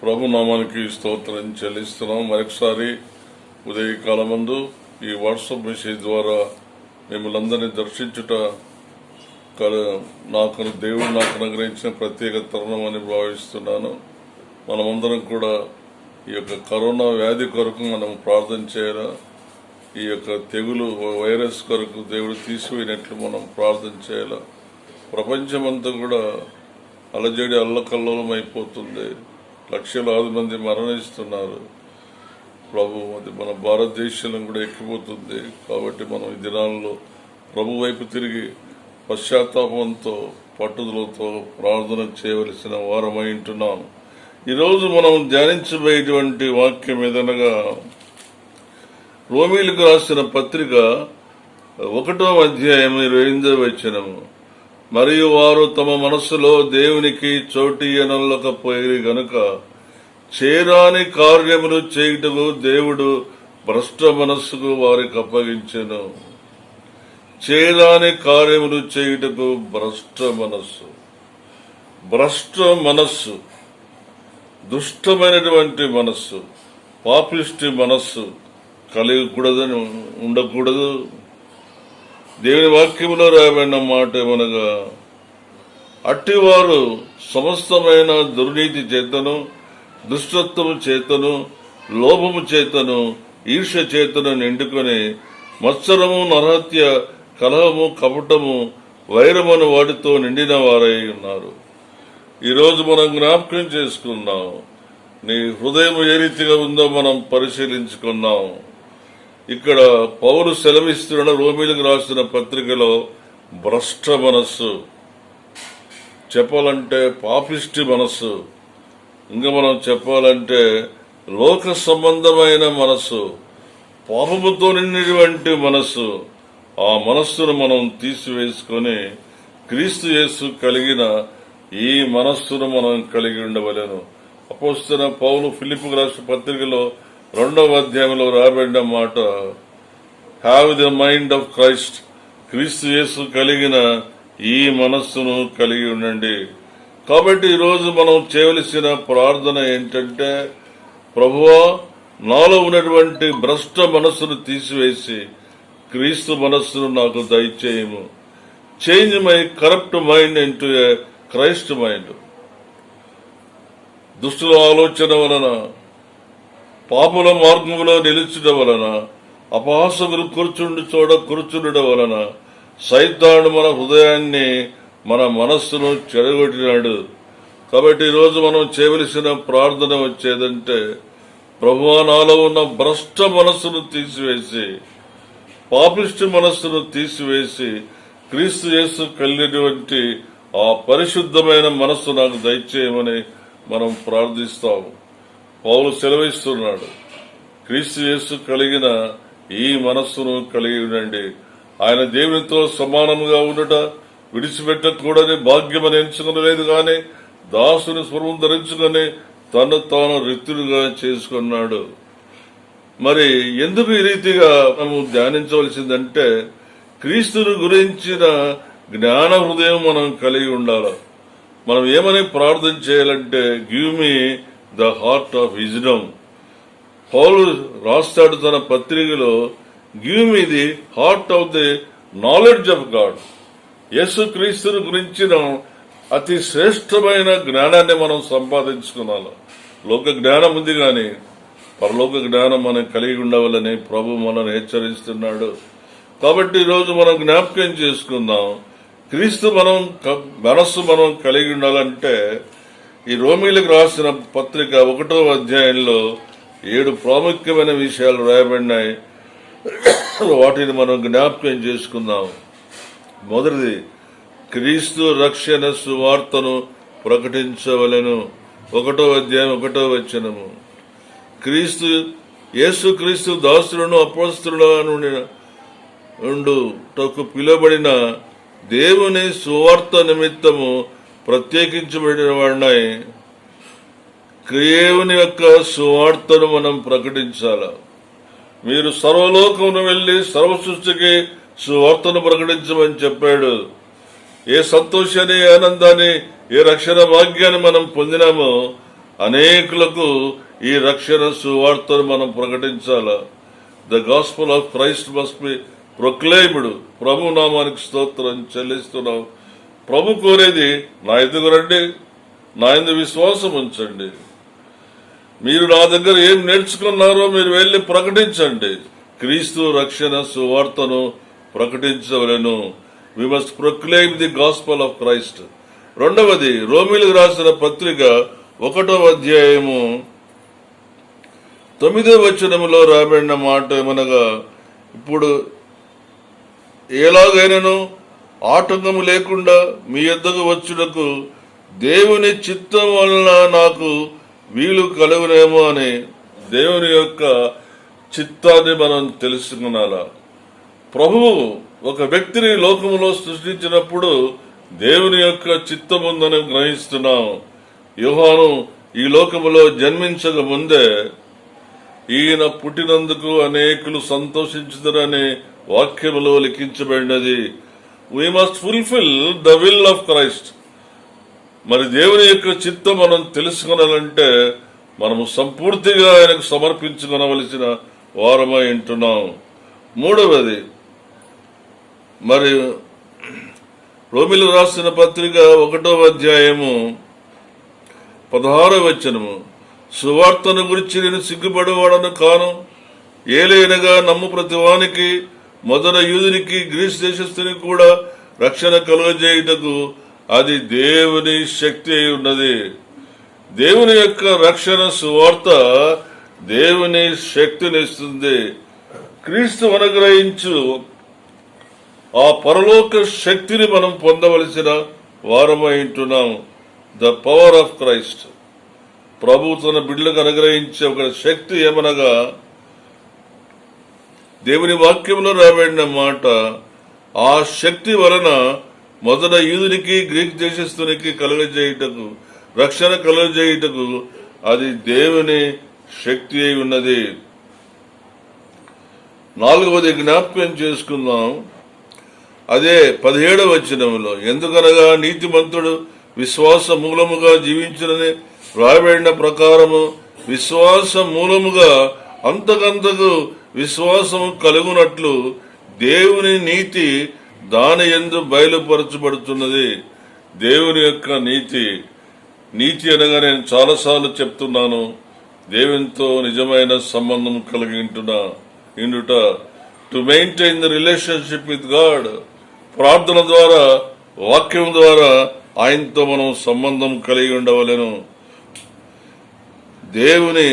ప్రభు నామానికి స్తోత్రం చెల్లిస్తున్నాం. మరొకసారి ఉదయకాలమందు ఈ వాట్సాప్ మెసేజ్ ద్వారా మిమ్మల్ని దర్శించుట దేవుడు నాకు అనుగ్రహించిన ప్రత్యేక తరుణం అని భావిస్తున్నాను. మనమందరం కూడా ఈ యొక్క కరోనా వ్యాధి కొరకు మనం ప్రార్థన చేయాలా. ఈ యొక్క తెగులు వైరస్ కొరకు దేవుడు తీసివేయనట్లు మనం ప్రార్థన చేయాలా. ప్రపంచమంతా కూడా అలజడి అల్లకల్లోలం అయిపోతుంది. లక్షలాది మంది మరణిస్తున్నారు. ప్రభు అది మన భారతదేశంలో కూడా ఎక్కిపోతుంది. కాబట్టి మనం ఈ దినాల్లో ప్రభు వైపు తిరిగి పశ్చాత్తాపంతో పట్టుదలతో ప్రార్థన చేయవలసిన వారమై ఉంటున్నాం. ఈరోజు మనం ధ్యానించబోయేటువంటి వాక్యం ఏదనగా రోమీలకు రాసిన పత్రిక 1వ అధ్యాయం 28వ వచనము. మరియు వారు తమ మనస్సులో దేవునికి చోటియనల్లకపోయి గనుక చేరాని కార్యములు చేయుటకు దేవుడు భ్రష్ట మనస్సుకు వారికి అప్పగించెను. చేరాని కార్యములు చేయుటకు భ్రష్ట మనస్సు, దుష్టమైనటువంటి మనస్సు, పాపిష్టి మనస్సు కలిగకూడదని ఉండకూడదు. దేవుని వాక్యములో రాయబడిన మాట ఏమనగా, అట్టివారు సమస్తమైన దుర్నీతి చేతను, దుష్టత్వము చేతను, లోభము చేతను, ఈర్ష్య చేతను నిండుకొని మత్సరము, నరహత్య, కలహము, కపటము, వైరమును వాటితో నిండిన వారై ఉన్నారు. ఈరోజు మనం జ్ఞాపకం చేసుకున్నాం. నీ హృదయం ఏ రీతిగా ఉందో మనం పరిశీలించుకున్నాం. ఇక్కడ పౌలు సెలవిస్తున్న రోమీలకు రాసిన పత్రికలో భ్రష్ట మనస్సు, చెప్పాలంటే పాపిష్టి మనస్సు, ఇంకా మనం చెప్పాలంటే లోక సంబంధమైన మనస్సు, పాపముతో నిండినటువంటి మనస్సు, ఆ మనస్సును మనం తీసివేసుకొని క్రీస్తు యేసు కలిగిన ఈ మనస్సును మనం కలిగి ఉండవలెను. అపోస్తలుడైన పౌలు ఫిలిప్పీయులకు రాసిన పత్రికలో 2వ అధ్యాయంలో రాబడిన మాట, have the mind of Christ, క్రీస్తు యేసు కలిగిన ఈ మనస్సును కలిగి ఉండండి. కాబట్టి ఈరోజు మనం చేయవలసిన ప్రార్థన ఏంటంటే, ప్రభువా నాలో ఉన్నటువంటి భ్రష్ట మనస్సును తీసివేసి క్రీస్తు మనస్సును నాకు దయచేయము. Change my corrupt mind into a Christ mind. దుష్టుల ఆలోచన వలన, పాపుల మార్గంలో నిలుచుట వలన, అపహాసకులు కూర్చుండడం వలన సైతాను మన హృదయాన్ని, మన మనస్సును చెడగొట్టినాడు. కాబట్టి ఈరోజు మనం చేయవలసిన ప్రార్థన వచ్చేదంటే, ప్రభువా నాలో ఉన్న భ్రష్ట మనస్సును తీసివేసి, పాపిష్టి మనస్సును తీసివేసి క్రీస్తు యేసు కలిగినటువంటి ఆ పరిశుద్ధమైన మనస్సు నాకు దయచేయమని మనం ప్రార్థిస్తాము. పౌలు సెలవిస్తున్నాడు, క్రీస్తు యేసు కలిగిన ఈ మనస్సును కలిగి ఉండండి. ఆయన దేవునితో సమానంగా ఉండట విడిచిపెట్టకూడని భాగ్యమని ఎంచుకునలేదు గాని దాసుని స్వరూపం ధరించుకొని తను తాను రిక్తుడుగా చేసుకున్నాడు. మరి ఎందుకు ఈ రీతిగా మనం ధ్యానించవలసిందంటే, క్రీస్తుని గురించిన జ్ఞాన హృదయం మనం కలిగి ఉండాలి. మనం ఏమని ప్రార్థన చేయాలంటే, give me the heart of wisdom. పౌలు రాస్తాడు తన పత్రికలో, give me the heart of the knowledge of God. యేసు క్రీస్తుని గురించిన అతి శ్రేష్టమైన జ్ఞానాన్ని మనం సంపాదించుకోవాలి. లోక జ్ఞానం ఉంది గాని పరలోక జ్ఞానం మనం కలిగి ఉండవాలని ప్రభు మనల్ని హెచ్చరిస్తున్నాడు. కాబట్టి ఈరోజు మనం జ్ఞాపకం చేసుకుందాం, క్రీస్తు మనస్సు మనం కలిగి ఉండాలంటే ఈ రోమీలకు రాసిన పత్రిక 1వ అధ్యాయంలో 7 ప్రాముఖ్యమైన విషయాలు రాయబడినాయి. వాటిని మనం జ్ఞాపకం చేసుకుందాం. మొదటిది, క్రీస్తు రక్షణ సువార్తను ప్రకటించవలెను. 1వ అధ్యాయం 1వ వచనము. యేసుక్రీస్తు దాసులను అపోస్తలులకు పిలువబడిన దేవుని సువార్త నిమిత్తము ప్రత్యేకించబడిన వాడినై దేవుని యొక్క సువార్తను మనం ప్రకటించాల. మీరు సర్వలోకమును వెళ్లి సర్వ సృష్టికి సువార్తను ప్రకటించమని చెప్పాడు. ఏ సంతోషాన్ని, ఆనందాన్ని, ఏ రక్షణ భాగ్యాన్ని మనం పొందినామో అనేకులకు ఈ రక్షణ సువార్తను మనం ప్రకటించాలా. The gospel of Christ must be proclaimed. ప్రభు నామానికి స్తోత్రం చెల్లిస్తున్నాం. ప్రభు కోరేది, నా ఎదుగు రండి, నా యందు విశ్వాసం ఉంచండి, మీరు నా దగ్గర ఏం నేర్చుకున్నారో మీరు వెళ్లి ప్రకటించండి. క్రీస్తు రక్షణ సువార్తను ప్రకటించవలెను. We must proclaim the gospel of Christ. రెండవది, రోమీలకు రాసిన పత్రిక 1వ అధ్యాయము 9వ వచనములో రాబడిన మాట ఏమనగా, ఇప్పుడు ఎలాగైనను ఆటంకము లేకుండా మీ యొద్దకు వచ్చుటకు దేవుని చిత్తం వలన నాకు వీలు కలుగునేమో అని దేవుని యొక్క చిత్తాన్ని మనం తెలుసుకున్నాలా. ప్రభువు ఒక వ్యక్తిని లోకములో సృష్టించినప్పుడు దేవుని యొక్క చిత్తం ఉందని గ్రహిస్తున్నాం. యోహాను ఈ లోకములో జన్మించక ముందే ఈయన పుట్టినందుకు అనేకులు సంతోషించుదరని వాక్యములో లిఖించబడినది. We must fulfil the will of Christ. మరి దేవుని యొక్క చిత్తం మనం తెలుసుకునాలంటే మనము సంపూర్తిగా ఆయనకు సమర్పించుకొనవలసిన వారమై ఉంటున్నాం. మూడవది, మరి రోమీలకు రాసిన పత్రిక 1వ అధ్యాయము 16వ వచనము, సువార్తను గురించి నేను సిగ్గుపడేవాడను కాను, ఏలైనగా నమ్ము ప్రతివానికి మొదట యూదునికి గ్రీస్ దేశస్థునికి కూడా రక్షణ కలుగజేయుటకు అది దేవుని శక్తి అయి ఉన్నది. దేవుని యొక్క రక్షణ సువార్త దేవుని శక్తినిస్తుంది. క్రీస్తు అనుగ్రహించు ఆ పరలోక శక్తిని మనం పొందవలసిన వారమై ఉంటున్నాం. The power of Christ. ప్రభు తన బిడ్డలకు అనుగ్రహించే ఒక శక్తి ఏమనగా, దేవుని వాక్యంలో రాబడిన మాట, ఆ శక్తి వలన మొదట యూదునికి గ్రీక్ దేశస్థునికి కలుగజేయుటకు రక్షణ కలుగజేయుటకు అది దేవుని శక్తి అయి ఉన్నది. నాలుగవది జ్ఞాపకం చేసుకుందాం. అదే 17వ వచనంలో, ఎందుకనగా నీతిమంతుడు విశ్వాస మూలముగా జీవించునని రాయబడిన ప్రకారము విశ్వాస మూలముగా అంతకంతకు విశ్వాసము కలుగునట్లు దేవుని నీతి దాని యందు బయలుపరచబడుతున్నది. దేవుని యొక్క నీతి అనగా నేను చాలాసార్లు చెప్తున్నాను, దేవునితో నిజమైన సంబంధం కలిగి ఉండుట. To maintain the relationship with God. ప్రార్థన ద్వారా, వాక్యం ద్వారా ఆయనతో మనం సంబంధం కలిగి ఉండవలెను. దేవుని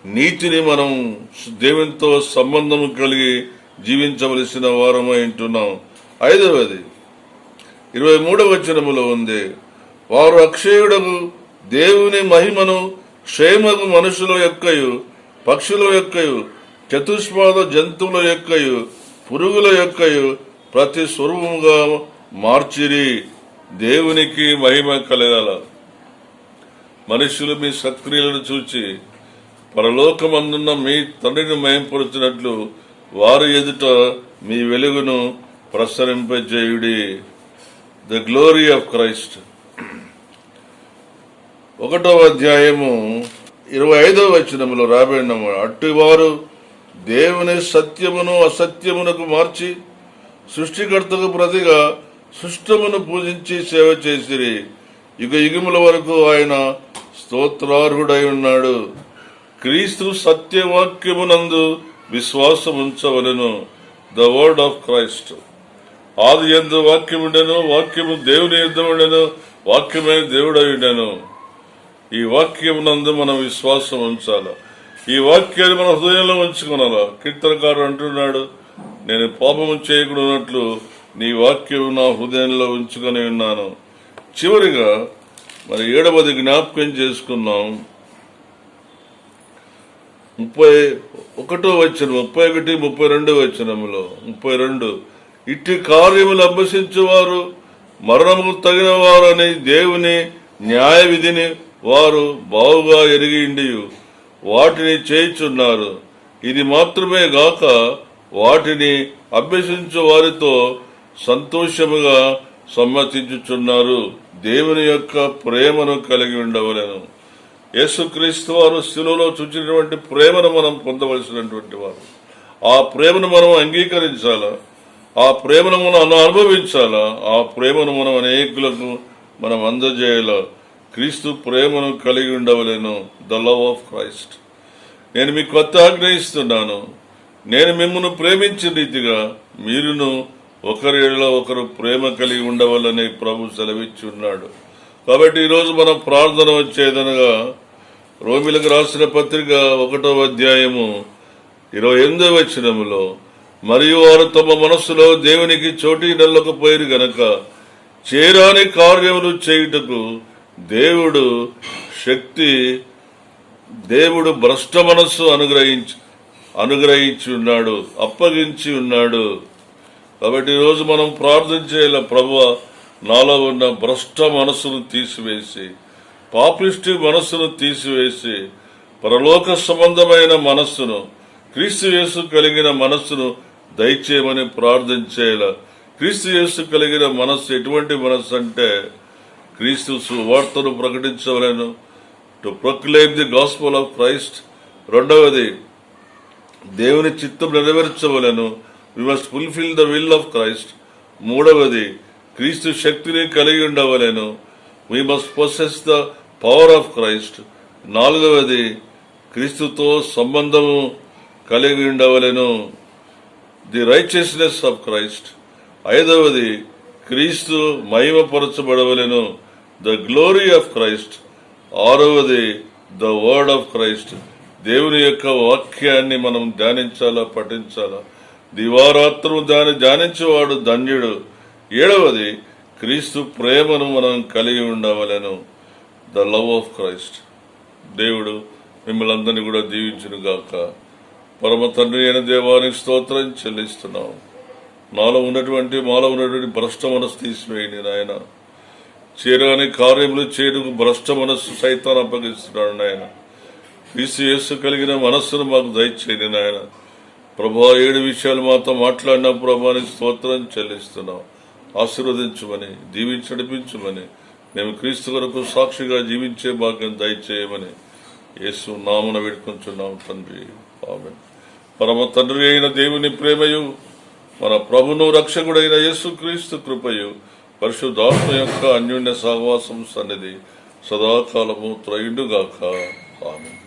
నీతిని మనం దేవునితో సంబంధం కలిగి జీవించవలసిన వారమై ఉంటున్నాం. 5వది 23వ వచనములో ఉంది, వారు అక్షయుడకు దేవుని మహిమను క్షేమకు మనుషుల యొక్కయు పక్షుల యొక్కయు చతుష్పాద జంతువుల యొక్కయు పురుగుల యొక్కయు ప్రతి స్వరూపముగా మార్చిరి. దేవునికి మహిమ కలగాల. మనుషులు మీ సత్క్రియలను చూచి పరలోకమందున్న మీ తండ్రిని మహిమపరుచినట్లు వారి ఎదుట మీ వెలుగును ప్రసరింపజేయుడి. The glory of Christ. 1వ అధ్యాయము 25వ వచనములో రాబడిన, అట్టివారు దేవుని సత్యమును అసత్యమునకు మార్చి సృష్టికర్తకు ప్రతిగా సృష్టమును పూజించి సేవ చేసిరి. యుగ యుగముల వరకు ఆయన స్తోత్రార్హుడై ఉన్నాడు. క్రీస్తు సత్యవాక్యమునందు విశ్వాసం ఉంచవలెను. The word of Christ. ఆది యందు వాక్యముండెను, వాక్యము దేవుని యుద్ధముండెను, వాక్యమే దేవుడై ఉండెను. ఈ వాక్యమునందు మనం విశ్వాసం ఉంచాల. ఈ వాక్యాన్ని మన హృదయంలో ఉంచుకోనాలా. కీర్తనకారుడు అంటున్నాడు, నేను పాపము చేయకూడనట్లు నీ వాక్యం నా హృదయంలో ఉంచుకొని ఉన్నాను. చివరిగా మరి 7వది జ్ఞాపకం చేసుకున్నాం. 31వ వచనం, 31, 32 వచనములో 32, ఇట్టి కార్యములు అభ్యసించువారు మరణముకు తగిన వారని దేవుని న్యాయ విధిని వారు బావుగా ఎరిగిండి వాటిని చేయుచున్నారు. ఇది మాత్రమే గాక వాటిని అభ్యసించు వారితో సంతోషముగా సమ్మతించుచున్నారు. దేవుని యొక్క ప్రేమను కలిగి ఉండవలెను. యేసుక్రీస్తు వారు శిలువలో చూచినటువంటి ప్రేమను మనం పొందవలసినటువంటి వారు. ఆ ప్రేమను మనం అంగీకరించాలా, ఆ ప్రేమను మనం అనుభవించాలా, ఆ ప్రేమను మనం అనేకులకు మనం అందజేయాలా. క్రీస్తు ప్రేమను కలిగి ఉండవలేను. The love of Christ. నేను మీకు కొత్త ఆజ్ఞ ఇస్తున్నాను, నేను మిమ్మల్ని ప్రేమించిన రీతిగా మీరును ఒకరిలో ఒకరు ప్రేమ కలిగి ఉండవాలని ప్రభు సెలవిచ్చి ఉన్నాడు. కాబట్టి ఈరోజు మనం ప్రార్థన వచ్చేదనగా రోమిలకు రాసిన పత్రిక 1వ అధ్యాయము 28వ వచనములో, మరియు వారు తమ మనస్సులో దేవునికి చోటి నెల్లకపోయారు గనక చేరాని కార్యములు చేయుటకు దేవుడు భ్రష్ట మనస్సు అనుగ్రహించి ఉన్నాడు, అప్పగించి ఉన్నాడు. కాబట్టి ఈరోజు మనం ప్రార్థన చేయాల, ప్రభువా నాలో ఉన్న భ్రష్ట మనస్సును తీసివేసి, పాపిష్టి మనస్సును తీసివేసి, పరలోక సంబంధమైన మనస్సును, క్రీస్తు యేసు కలిగిన మనస్సును దయచేయమని ప్రార్థన చేయాల. క్రీస్తు యేసు కలిగిన మనస్సు ఎటువంటి మనస్సు అంటే, క్రీస్తు సువార్తను ప్రకటించవలను, to proclaim the gospel of Christ. రెండవది, దేవుని చిత్తం నెరవేర్చవలను, we must fulfil the will of Christ. మూడవది, క్రీస్తు శక్తిని కలిగి ఉండవలను, we must possess the power of Christ. నాలుగవది, క్రీస్తుతో సంబంధము కలిగి ఉండవలను, ది రైచియస్నెస్ ఆఫ్ క్రైస్ట్. ఐదవది, క్రీస్తు మహిమపరచబడవలను, ద గ్లోరీ ఆఫ్ క్రైస్ట్. ఆరవది, ద వర్డ్ ఆఫ్ క్రైస్ట్. దేవుని యొక్క వాక్యాన్ని మనం ధ్యానించాలా, పఠించాలా. దివారాత్రము దాన్ని ధ్యానించేవాడు ధన్యుడు. ఏడవది, క్రీస్తు ప్రేమను మనం కలిగి ఉండవలను, ద లవ్ ఆఫ్ క్రైస్ట్. దేవుడు మిమ్మల్ని అందరినీ కూడా దీవించును గాక. పరమ తండ్రి అయిన దేవానికి స్తోత్రం చెల్లిస్తున్నాం. మాలో ఉన్నటువంటి భ్రష్ట మనస్సు తీసివేయండి నాయన. చేరాని కార్యములు చేయడానికి భ్రష్ట మనస్సు సైతాన్ని అప్పగిస్తున్నాడు నాయన. క్రీస్తు యేసు కలిగిన మనస్సును మాకు దయచేయండి నాయన. ప్రభువా, 7 విషయాలు మాతో మాట్లాడిన ప్రభువానికి స్తోత్రం చెల్లిస్తున్నాం. ఆశీర్వదించమని, దీవించి నడిపించమని, మేము క్రీస్తు కొరకు సాక్షిగా జీవించే భాగ్యం దయచేయమని యేసు నామమున వేడుకొంచున్నాం తండ్రి. ఆమేన్. పరమ తండ్రి అయిన దేవుని ప్రేమయు, మన ప్రభును రక్షకుడైన యేసు క్రీస్తు కృపయు, పరిశుద్ధాత్మ యొక్క అన్యోన్య సహవాసం సన్నిధి సదాకాలము త్రయుండుగాక. ఆమేన్.